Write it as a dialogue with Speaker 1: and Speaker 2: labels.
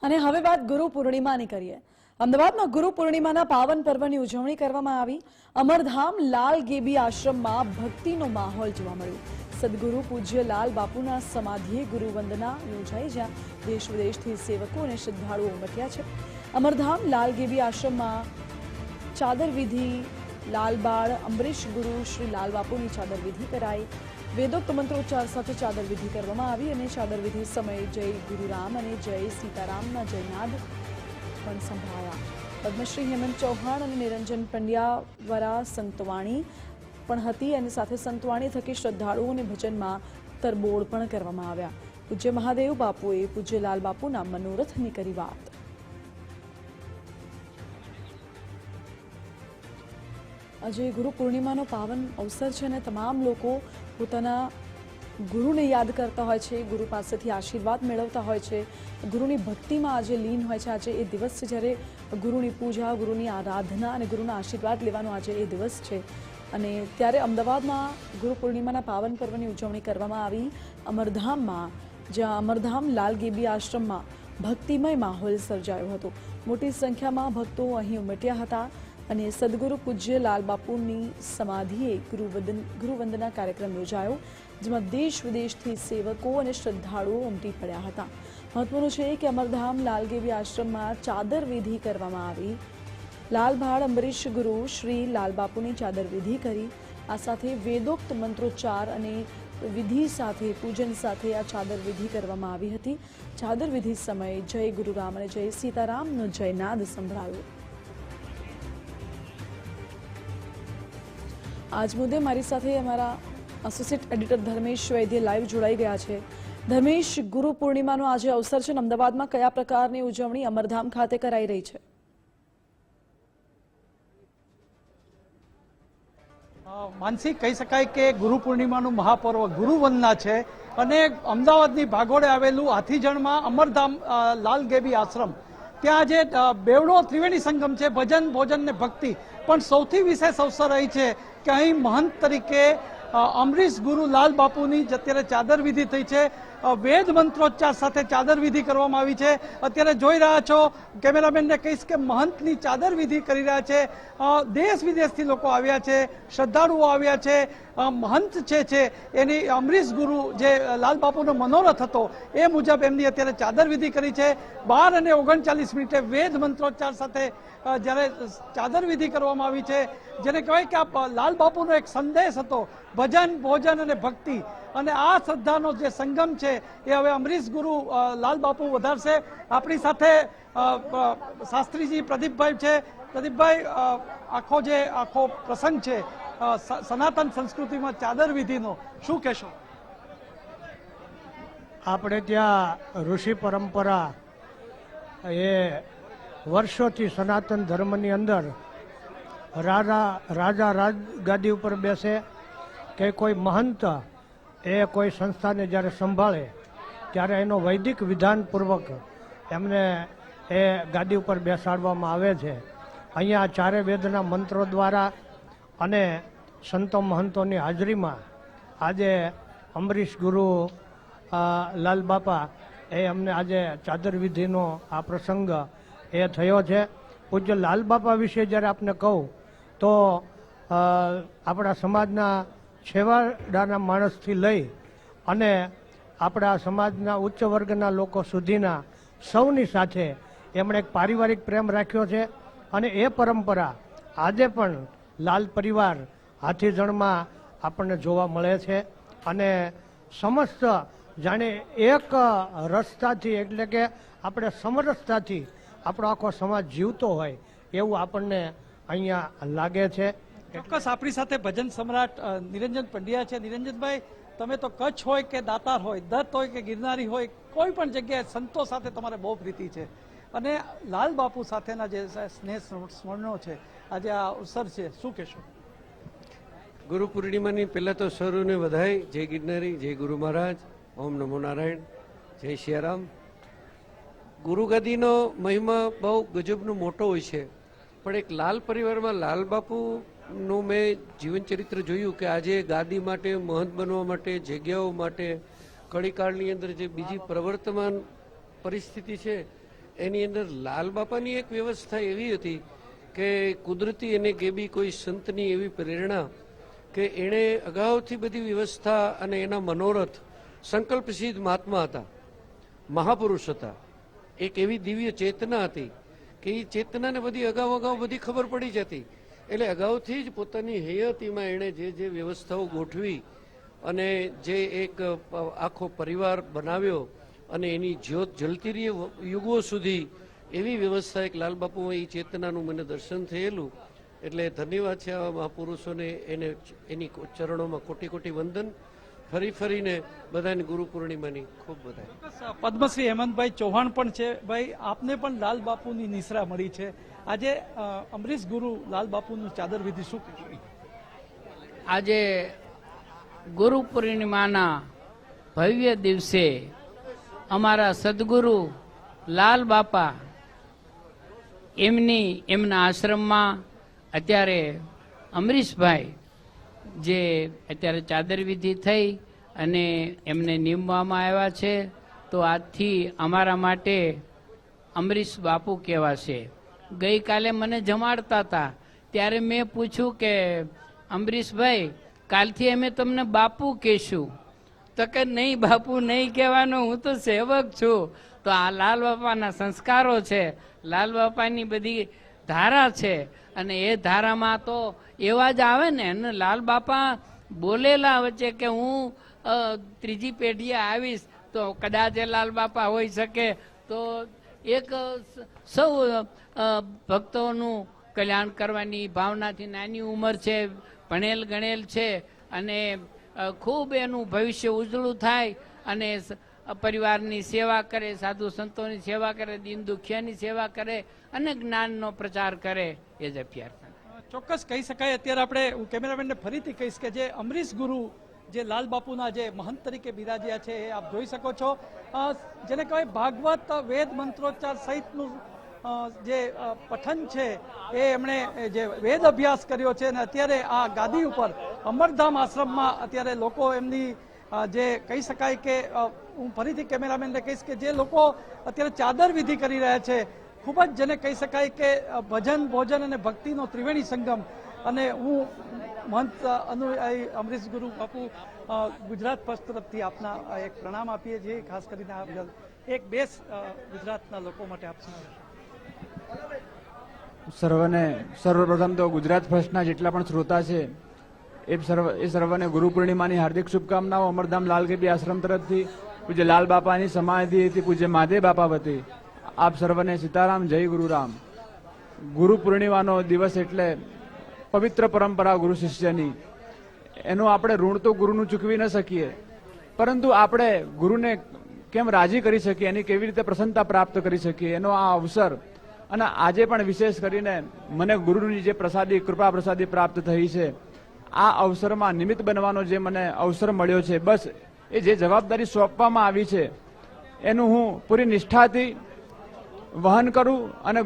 Speaker 1: અને હવે વાત ગુરુ પૂર્ણિમાની કરીએ। અમદાવાદમાં ગુરુ પૂર્ણિમાના પાવન પર્વની ઉજવણી કરવામાં આવી। અમરધામ લાલ ગેબી આશ્રમમાં ભક્તિનો માહોલ જોવા મળ્યો। સદગુરુ પૂજ્ય લાલ બાપુના સમાધિએ ગુરુ વંદના યોજાઈ, જ્યાં દેશ વિદેશથી સેવકો અને શ્રદ્ધાળુઓ ઉમટ્યા છે। અમરધામ લાલ ગેબી આશ્રમમાં ચાદર વિધિ, લાલબાળ અમરીશ ગુરુ શ્રી લાલ બાપુની ચાદર વિધિ કરાઈ। વેદોક્ત મંત્રોચ્ચાર સાથે ચાદર વિધિ કરવામાં આવી અને ચાદર વિધિ સમયે જય ગુરુરામ અને જય સીતારામના જયનાદ પણ સંભળાયા। પદ્મશ્રી હેમંત ચૌહાણ અને નિરંજન પંડ્યા દ્વારા સંતવાણી પણ હતી અને સાથે સંતવાણી થકી શ્રદ્ધાળુઓને ભજનમાં તરબોળ પણ કરવામાં આવ્યા। પૂજ્ય મહાદેવ બાપુએ પૂજ્ય લાલ બાપુના મનોરથની કરી વાત। આજે ગુરુ પૂર્ણિમાનો પાવન અવસર છે અને તમામ લોકો પોતાના ગુરુને યાદ કરતા હોય છે, ગુરુ પાસેથી આશીર્વાદ મેળવતા હોય છે, ગુરુની ભક્તિમાં આજે લીન હોય છે। આજે એ દિવસ છે જ્યારે ગુરુની પૂજા, ગુરુની આરાધના અને ગુરુના આશીર્વાદ લેવાનો આજે એ દિવસ છે। અને ત્યારે અમદાવાદમાં ગુરુ પૂર્ણિમાના પાવન પર્વની ઉજવણી કરવામાં આવી। અમરધામમાં, જ્યાં અમરધામ લાલ ગેબી આશ્રમમાં ભક્તિમય માહોલ સર્જાયો હતો। મોટી સંખ્યામાં ભક્તો અહીં ઉમટ્યા હતા અને સદગુરુ પૂજ્ય લાલ બાપુની સમાધિએ ગુરુવંદના કાર્યક્રમ યોજાયો, જેમાં દેશ વિદેશથી સેવકો અને શ્રદ્ધાળુઓ ઉમટી પડ્યા હતા। મહત્વનું છે કે અમરધામ લાલગેબી આશ્રમમાં ચાદર વિધિ કરવામાં આવી। લાલભાળ અમરીશ ગુરુ શ્રી લાલ બાપુની ચાદર વિધિ કરી। આ સાથે વેદોક્ત મંત્રોચ્ચાર અને વિધિ સાથે, પૂજન સાથે આ ચાદર વિધિ કરવામાં આવી હતી। ચાદર વિધિ સમયે જય ગુરુરામ અને જય સીતારામનો જયનાદ સંભળાયો। આજ મુદ્દે મારી સાથે અમારા એસોસિએટ એડિટર ધર્મેશ વૈદ્ય લાઈવ જોડાઈ ગયા છે। ધર્મેશ, ગુરુ પૂર્ણિમાનો આજે અવસર છે, અમદાવાદમાં કયા પ્રકારની ઉજવણી અમરધામ ખાતે કરાઈ રહી છે?
Speaker 2: માનસી, કહી શકાય કે ગુરુ પૂર્ણિમાનું મહાપર્વ ગુરુવંદના છે અને અમદાવાદની ભાગોળે આવેલું હાથીજણમાં અમરધામ લાલ ગેબી આશ્રમ, ત્યાં આજે બેવડો ત્રિવેણી સંગમ છે, ભજન, ભોજન ને ભક્તિ। પણ સૌથી વિશેષ અવસર એ છે કે અહીં મહંત તરીકે અમરીશ ગુરુ લાલ બાપુની અત્યારે ચાદર વિધિ થઈ છે। વેદ મંત્રોચ્ચાર સાથે ચાદર વિધિ કરવામાં આવી છે। અત્યારે જોઈ રહ્યા છો, કેમેરામેનને કહીશ કે મહંતની ચાદર વિધિ કરી રહ્યા છે। દેશ વિદેશથી લોકો આવ્યા છે, શ્રદ્ધાળુઓ આવ્યા છે। મહંત છે એની અમરીશ ગુરુ જે લાલ બાપુનો મનોરથ હતો એ મુજબ એમની અત્યારે ચાદર વિધિ કરી છે। 12:39 વેદ મંત્રોચ્ચાર સાથે જ્યારે ચાદર વિધિ કરવામાં આવી છે, જેને કહેવાય કે આ લાલ બાપુનો એક સંદેશ હતો, ભજન, ભોજન અને ભક્તિ। અને આ શ્રદ્ધાનો જે સંગમ છે એ હવે અમરીશ ગુરુ લાલ બાપુ વધારશે। આપણી સાથે શાસ્ત્રીજી પ્રદીપભાઈ છે। પ્રદીપભાઈ, આખો પ્રસંગ છે સનાતન સંસ્કૃતિમાં ચાદર વિધિનો, શું કહેશો?
Speaker 3: આપણે ત્યાં ઋષિ પરંપરા એ વર્ષોથી સનાતન ધર્મની અંદર રાજા રાજગાદી ઉપર બેસે કે કોઈ મહંત એ કોઈ સંસ્થાને જ્યારે સંભાળે ત્યારે એનો વૈદિક વિધાનપૂર્વક એમને એ ગાદી ઉપર બેસાડવામાં આવે છે। અહીંયા ચારે વેદના મંત્રો દ્વારા અને સંતો મહંતોની હાજરીમાં આજે અમરીશ ગુરુ લાલ બાપા એ અમને આજે ચાદર વિધિનો આ પ્રસંગ એ થયો છે। પૂજ્ય લાલ બાપા વિશે જ્યારે આપને કહું તો આપણા સમાજના છેવાડાના માણસથી લઈ અને આપણા સમાજના ઉચ્ચ વર્ગના લોકો સુધીના સૌની સાથે એમણે એક પારિવારિક પ્રેમ રાખ્યો છે અને એ પરંપરા આજે પણ લાલ પરિવાર હાથીજણમાં આપણને જોવા મળે છે। અને સમસ્ત જાણે એક રસ્તાથી, એટલે કે આપણે સમરસતાથી આપણો આખો સમાજ જીવતો હોય એવું આપણને અહીંયા લાગે છે।
Speaker 2: ચોક્કસ આપણી સાથે ભજન સમ્રાટ નિરંજન પંડ્યા છે। નિરંજનભાઈ, તમે તો કચ્છ હોય કે દાતાર હોય, દત્ત હોય કે ગિરનારી હોય, કોઈ પણ જગ્યાએ સંતો સાથે તમારે બહુ પ્રીતિ છે અને લાલ બાપુ સાથેના જે સ્નેહ સ્મરણો છે, આજે આ અવસર છે, શું કહેશો?
Speaker 4: ગુરુ પૂર્ણિમાની પહેલા તો સૌને વધાઈ, જય ગિરનારી, જય ગુરુ મહારાજ, ઓમ નમો નારાયણ, જય સિયારામ। ગુરુગાદીનો મહિમા બહુ ગજબનો મોટો હોય છે, પણ એક લાલ પરિવારમાં લાલ બાપુનું મેં જીવન ચરિત્ર જોયું કે આજે ગાદી માટે, મહંત બનવા માટે, જગ્યાઓ માટે, કળીકાળની અંદર જે બીજી પ્રવર્તમાન પરિસ્થિતિ છે એની અંદર લાલ બાપાની એક વ્યવસ્થા એવી હતી કે કુદરતી અને ગેબી કોઈ સંતની એવી પ્રેરણા કે એણે અગાઉથી બધી વ્યવસ્થા અને એના મનોરથ સંકલ્પસિદ્ધ મહાત્મા હતા, મહાપુરુષ હતા. એક એવી દિવ્ય ચેતના હતી કે એ ચેતનાને બધી અગાઉ બધી ખબર પડી જતી. એટલે અગાઉથી જ પોતાની હૈયાતીમાં એણે જે વ્યવસ્થાઓ ગોઠવી અને જે એક આખો પરિવાર બનાવ્યો અને એની જ્યોત જલતી રહી યુગો સુધી, એવી વ્યવસ્થા એક લાલબાપુ એ ચેતનાનું મને દર્શન થયેલું. એટલે ધન્યવાદ છે આવા મહાપુરુષોને, એને એની ચરણોમાં કોટી કોટી વંદન. ફરીને બધાની ગુરુ પૂર્ણિમાની ખૂબ બધાઈ.
Speaker 2: પદ્મશ્રી હેમંતભાઈ ચૌહાણ પણ છે. ભાઈ, આપને પણ લાલ બાપુની નિશ્રા મળી છે. આજે અમરીશ ગુરુ લાલ બાપુનું ચાદર વિધિ શું કહેશો?
Speaker 5: આજે ગુરુ પૂર્ણિમાના ભવ્ય દિવસે અમારા સદગુરુ લાલ બાપા એમના આશ્રમમાં અત્યારે અમરીશભાઈ જે અત્યારે ચાદર વિધિ થઈ અને એમને નીમવામાં આવ્યા છે, તો આજથી અમારા માટે અમરીશ બાપુ કહેવાશે. ગઈકાલે મને જમાડતા હતા ત્યારે મેં પૂછ્યું કે અમરીશભાઈ, કાલથી અમે તમને બાપુ કહેશું? તો કે નહીં બાપુ નહીં કહેવાનું, હું તો સેવક છું. તો આ લાલ બાપાના સંસ્કારો છે, લાલ બાપાની બધી ધારા છે, અને એ ધારામાં તો એવા જ આવે ને. અને લાલ બાપા બોલેલા વચ્ચે કે હું ત્રીજી પેઢીએ આવીશ, તો કદાચ એ લાલ બાપા હોઈ શકે તો એક સૌ ભક્તોનું કલ્યાણ કરવાની ભાવનાથી નાની ઉંમર છે, ભણેલ ગણેલ છે, અને ખૂબ એનું ભવિષ્ય ઉજળું થાય અને પરિવારની સેવા કરે, સાધુ સંતોની સેવા કરે, દીન દુખિયાની સેવા કરે અને જ્ઞાનનો પ્રચાર કરે, એ જ અભ્યર્થના.
Speaker 2: ચોક્કસ કહી શકાય. અત્યારે આપણે, હું કેમેરામેનને ફરીથી કહીશ કે જે અમરીશ ગુરુ જે લાલ બાપુના જે મહંત તરીકે બિરાજ્યા છે, એ આપ જોઈ શકો છો. જેને કહેવાય ભાગવત વેદ મંત્રોચ્ચાર સહિતનું જે પઠન છે, એ એમણે જે વેદ અભ્યાસ કર્યો છે, અને અત્યારે આ ગાદી ઉપર અમરધામ આશ્રમમાં અત્યારે લોકો એમની જે કહી શકાય કે હું ફરીથી કેમેરામેનને કહીશ કે જે લોકો અત્યારે ચાદર વિધિ કરી રહ્યા છે, ખૂબ જ જેને કહી શકાય કે ભજન ભોજન અને ભક્તિનો ત્રિવેણી સંગમ. અને હું મહંત અનુયાયી અમરીશ ગુરુ બાપુ ગુજરાત ફર્સ્ટ તરફથી આપના એક પ્રણામ આપીએ છીએ. ખાસ કરીને એક બેસ ગુજરાતના લોકો માટે આપ
Speaker 6: સર્વપ્રથમ તો ગુજરાત ફર્સ્ટના જેટલા પણ શ્રોતા છે એ સર્વને ગુરુ પૂર્ણિમાની હાર્દિક શુભકામનાઓ. અમરધામ લાલગેબી આશ્રમ તરફથી પૂજ્ય લાલ બાપાની સમાધિથી પૂજ્ય મહાદેવ બાપા વતી આપ સર્વને સીતારામ, જય ગુરુરામ. ગુરુ પૂર્ણિમાનો દિવસ એટલે પવિત્ર પરંપરા ગુરુ શિષ્યની. એનું આપણે ઋણ તો ગુરુનું ચૂકવી ન શકીએ, પરંતુ આપણે ગુરુને કેમ રાજી કરી શકીએ, એની કેવી રીતે પ્રસન્નતા પ્રાપ્ત કરી શકીએ, એનો આ અવસર. અને આજે પણ વિશેષ કરીને મને ગુરુની જે પ્રસાદી, કૃપા પ્રસાદી પ્રાપ્ત થઈ છે, આ અવસરમાં નિમિત્ત બનવાનો જે મને અવસર મળ્યો છે, બસ એ જે જવાબદારી સોંપવામાં આવી છે એનું હું પૂરી નિષ્ઠાથી વહન કરું અને